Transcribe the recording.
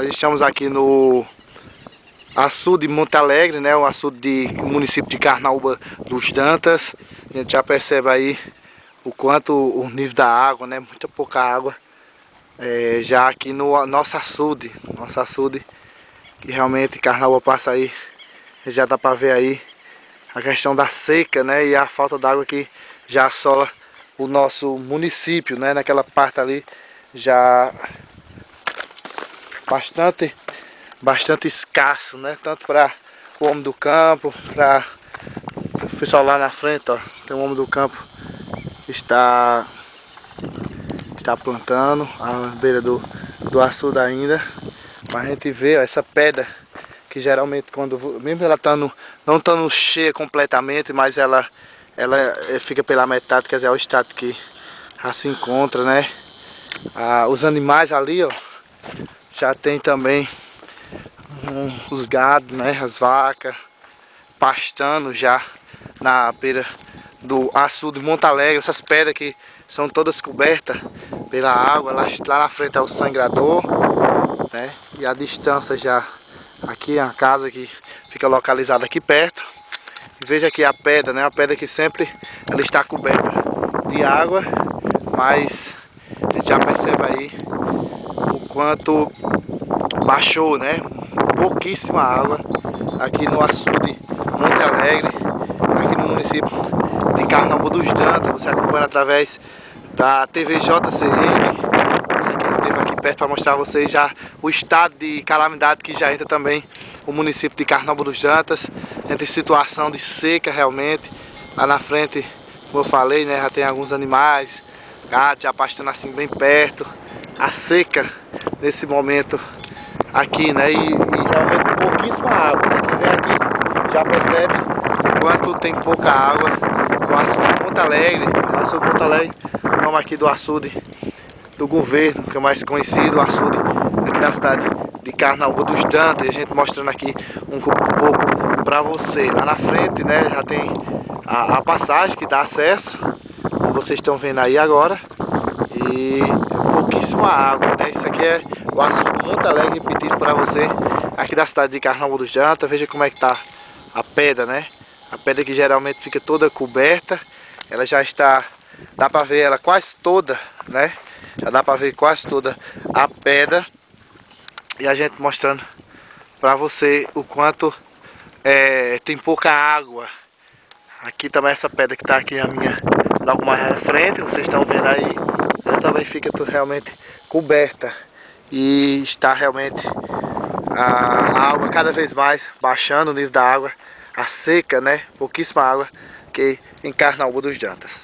Nós estamos aqui no açude de Monte Alegre, né? O açude do município de Carnaúba dos Dantas. A gente já percebe aí o quanto o nível da água, né? Muita pouca água. Já aqui no nosso açude, que realmente Carnaúba passa aí, já dá para ver aí a questão da seca, né? E a falta d'água que já assola o nosso município, né? Naquela parte ali já bastante escasso, né? Tanto para o homem do campo, para o pessoal lá na frente, ó, tem um homem do campo que está plantando à beira do açude ainda. Mas a gente vê, ó, essa pedra que geralmente quando, mesmo ela não estando cheia completamente, mas ela fica pela metade, quer dizer, é o estado que já se encontra, né? Os animais ali, ó, já tem também os gados, né? As vacas pastando já na beira do açude de Monte Alegre. Essas pedras que são todas cobertas pela água. Lá na frente é o sangrador, né? E a distância já aqui é a casa que fica localizada aqui perto. E veja aqui a pedra, né? A pedra que sempre ela está coberta de água, mas a gente já percebe aí o quanto baixou, né? Pouquíssima água aqui no açude Monte Alegre, aqui no município de Carnaúba dos Dantas. Você acompanha através da TV JCN. Essa aqui que esteve aqui perto para mostrar a vocês já o estado de calamidade que já entra também o município de Carnaúba dos Dantas. Entra em situação de seca realmente. Lá na frente, como eu falei, né, já tem alguns animais, gatos já pastando assim bem perto. A seca nesse momento aqui, né, e realmente pouquíssima água. Quem vem aqui já percebe o quanto tem pouca água no açude de Monte Alegre. O açude de Monte Alegre, nome aqui do açude do governo, que é mais conhecido, o açude aqui da cidade de Carnaúba dos Dantas. E a gente mostrando aqui um pouco para você. Lá na frente, né, já tem a passagem que dá acesso, como vocês estão vendo aí agora. E pouquíssima água, né? Isso aqui é o açude Monte Alegre, repetindo para você, aqui da cidade de Carnaúba dos Dantas. Veja como é que tá a pedra, né? A pedra que geralmente fica toda coberta, ela já está, dá para ver ela quase toda, né? Já dá para ver quase toda a pedra. E a gente mostrando para você o quanto tem pouca água. Aqui também essa pedra que está aqui a minha, logo mais à frente, vocês estão vendo aí, ela também fica realmente coberta. E está realmente a água cada vez mais baixando o nível da água, a seca, né? Pouquíssima água que em Carnaúba dos Dantas.